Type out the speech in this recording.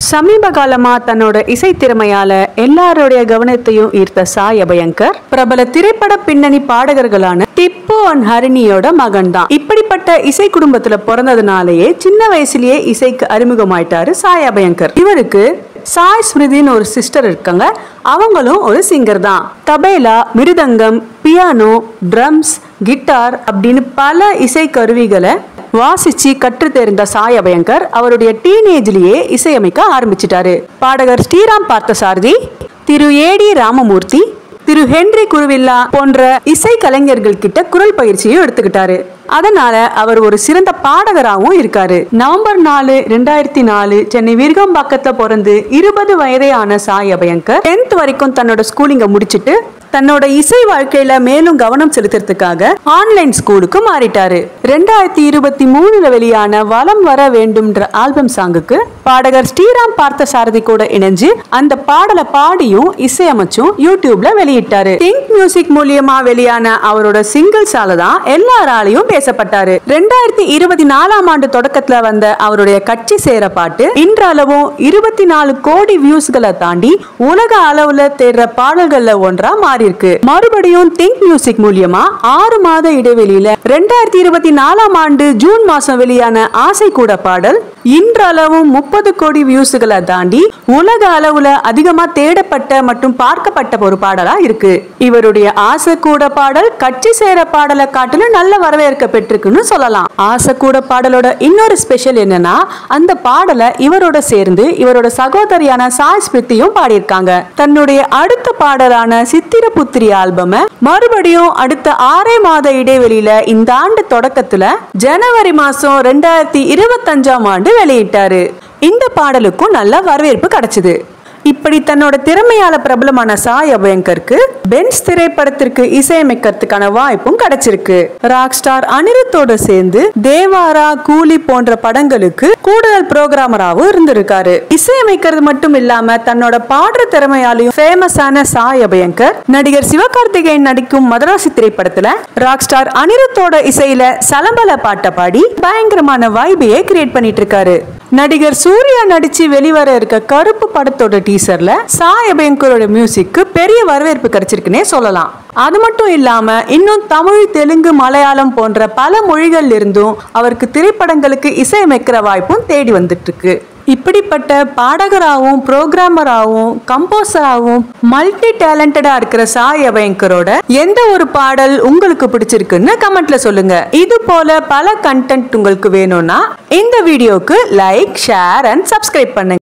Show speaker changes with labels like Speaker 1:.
Speaker 1: சமீப காலமா தன்னோட இசை திறமையால எல்லாருடைய கவனத்தையும் ஈர்த்த சாய் அபயங்கர் பிரபல திரைப்பட பின்னணி பாடகர்களான திப்பு அண்ட் ஹரிணியோட மகன் தான். இப்படிப்பட்ட இசை குடும்பத்துல பிறந்ததுனாலேயே சின்ன வயசுலயே இசைக்கு அறிமுகமாயிட்டாரு சாய் அபயங்கர். இவருக்கு சாய் ஸ்மிருதின்னு ஒரு சிஸ்டர் இருக்காங்க. அவங்களும் ஒரு சிங்கர் தான். தபேலா, மிருதங்கம், பியானோ, ட்ரம்ஸ், கிட்டார் அப்படின்னு பல இசை கருவிகளை வாசிச்சு கற்று தெரிந்த சாய் அபயங்கர் அவருடைய டீனேஜ்லயே இசையமைக்க ஆரம்பிச்சிட்டாரு. பாடகர் ஸ்ரீராம் பார்த்தசாரதி, திரு ஏடி ராமமூர்த்தி, திரு ஹென்றி குருவில்லா போன்ற இசை கலைஞர்கள் கிட்ட குரல் பயிற்சியும் எடுத்துக்கிட்டாரு. அதனால அவர் ஒரு சிறந்த பாடகராகவும் இருக்காரு. நவம்பர் 4, 2004 சென்னை விருகம்பாக்கத்துல பிறந்து 20 வயதே ஆன சாய் அபயங்கர் 10th வரைக்கும் தன்னோட ஸ்கூலிங்க முடிச்சிட்டு தன்னோட இசை வாழ்க்கையில மேலும் கவனம் செலுத்துறதுக்காக ஆன்லைன் ஸ்கூலுக்கு மாறிட்டாரு. 2023 வெளியான வலம் வர வேண்டும்ன்ற ஆல்பம் சாங்குக்கு பாடகர் ஸ்ரீராம் பார்த்தசாரதி கூட இணைஞ்சு அந்த பாடலை பாடியும் இசையமைச்சும் யூடியூப்ல வெளியிட்டாரு. திங்க் மியூசிக் மூலியமா வெளியான அவரோட சிங்கிள்ஸால தான் எல்லாராலையும் பேசப்பட்டாரு. 2024 ஆண்டு தொடக்கத்துல வந்த அவருடைய கட்சி சேர பாட்டு இன்றளவும் 24 கோடி வியூஸ்களை தாண்டி உலக அளவுல தேடுற பாடல்கள்ல ஒன்றா மாறி இருக்கு. மறுபடியும் திங்க் மியூசிக் மூலியமா 6 மாத இடைவெளியில 2024 ஆண்டு ஜூன் மாசம் வெளியான ஆசை கூட பாடல் இன்றளவும் 30 கோடி வியூஸ்களை தாண்டி உலக அளவுல அதிகமா தேடப்பட்ட மற்றும் பார்க்கப்பட்ட ஒரு பாடலா இருக்கு. இவருடைய ஆசை கூட பாடல் கட்சி சேர பாடலை காட்டிலும் நல்ல வரவேற்க பெற்றிருக்குன்னு சொல்லலாம். ஆசை கூட பாடலோட இன்னொரு ஸ்பெஷல் என்னன்னா அந்த பாடலை இவரோட சேர்ந்து இவரோட சகோதரியான சாய் ஸ்மிருதியும் பாடியிருக்காங்க. தன்னுடைய அடுத்த பாடலான சித்திர புத்திரி ஆல்பம் மறுபடியும் அடுத்த 6 மாத இடைவெளியில இந்த ஆண்டு தொடக்கத்துல ஜனவரி மாசம் 2025 ஆண்டு வெளியிட்டாரு. இந்த பாடலுக்கும் நல்ல வரவேற்பு கிடைச்சது. இப்படி தன்னோட திறமையால பிரபலமான சாய் அபயங்கருக்கு பென்ஸ் திரைப்படத்திற்கு இசையமைக்கிறதுக்கான வாய்ப்பும் கிடைச்சிருக்கு. ராக் ஸ்டார் அனிருத்தோட சேர்ந்து தேவாரா, கூலி போன்ற படங்களுக்கு கூடுதல் புரோகிராமராகவும் இருந்திருக்காரு. இசையமைக்கிறது மட்டும் இல்லாம தன்னோட பாடுற திறமையாலையும் ஃபேமஸான சாய் அபயங்கர் நடிகர் சிவகார்த்திகேயன் நடிக்கும் மதராசி திரைப்படத்துல ராக் ஸ்டார் அனிருத்தோட இசையில சலம்பல பாட்டை பாடி பயங்கரமான வைபையை கிரியேட் பண்ணிட்டு இருக்காரு. நடிகர் சூர்யா நடிச்சு வெளிவர இருக்க கருப்பு படத்தோட டீசர்ல சாய் அபயங்கரோட மியூசிக்கு பெரிய வரவேற்பு கிடைச்சிருக்குன்னே சொல்லலாம். அது மட்டும் இல்லாம இன்னும் தமிழ், தெலுங்கு, மலையாளம் போன்ற பல மொழிகள் இருந்தும் அவருக்கு திரைப்படங்களுக்கு இசையமைக்கிற வாய்ப்பும் தேடி வந்துட்டு இருக்கு. இப்படிப்பட்ட பாடகராகவும் புரோகிராமராகவும் கம்போசராகவும் மல்டி டேலண்டடா இருக்கிற சாய் அபயங்கரோட எந்த ஒரு பாடல் உங்களுக்கு பிடிச்சிருக்குன்னு கமெண்ட்ல சொல்லுங்க. இது போல பல கண்டென்ட் உங்களுக்கு வேணும்னா இந்த வீடியோக்கு லைக், ஷேர் அண்ட் சப்ஸ்கிரைப் பண்ணுங்க.